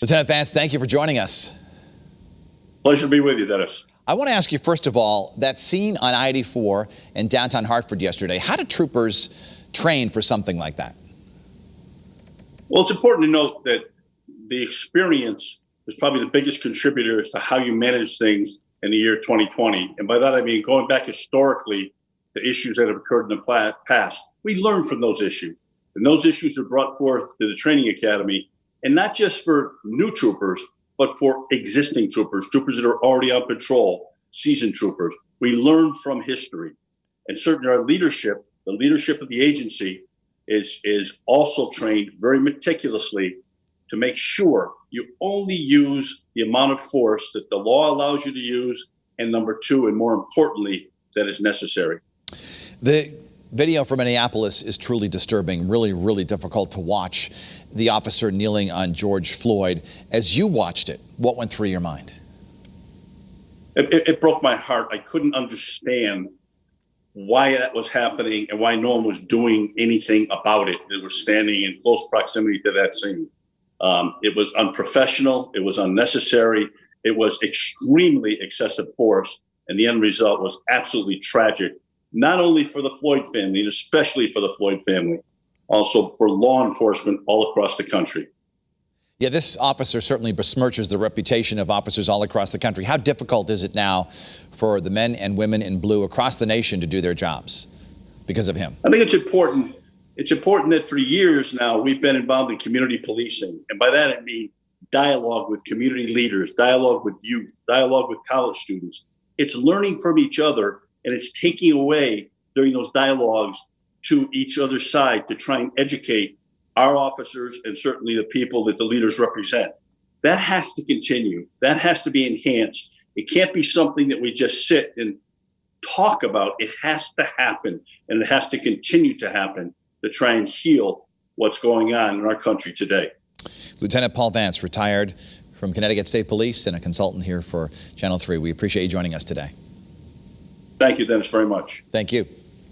Lieutenant Vance, thank you for joining us. Pleasure to be with you, Dennis. I want to ask you, first of all, that scene on I-84 in downtown Hartford yesterday, how do troopers train for something like that? Well, it's important to note that the experience is probably the biggest contributor as to how you manage things in the year 2020. And by that, I mean, going back historically to issues that have occurred in the past, we learn from those issues. And those issues are brought forth to the training academy, and not just for new troopers, but for existing troopers, troopers that are already on patrol, seasoned troopers. We learn from history. And certainly our leadership, the leadership of the agency, is also trained very meticulously to make sure you only use the amount of force that the law allows you to use, and number two, and more importantly, that is necessary. The video from Minneapolis is truly disturbing, really, really difficult to watch. The officer kneeling on George Floyd. As you watched it, what went through your mind? It broke my heart. I couldn't understand why that was happening and why no one was doing anything about it. They were standing in close proximity to that scene. It was unprofessional. It was unnecessary. It was extremely excessive force. And the end result was absolutely tragic, not only for the Floyd family, and especially for the Floyd family, also for law enforcement all across the country. Yeah, this officer certainly besmirches the reputation of officers all across the country. How difficult is it now for the men and women in blue across the nation to do their jobs because of him? I think it's important. It's important that for years now we've been involved in community policing. And by that I mean dialogue with community leaders, dialogue with youth, dialogue with college students. It's learning from each other, and it's taking away during those dialogues to each other's side to try and educate our officers and certainly the people that the leaders represent. That has to continue. That has to be enhanced. It can't be something that we just sit and talk about. It has to happen, and it has to continue to happen to try and heal what's going on in our country today. Lieutenant Paul Vance, retired from Connecticut State Police and a consultant here for Channel 3. We appreciate you joining us today. Thank you, Dennis, very much. Thank you.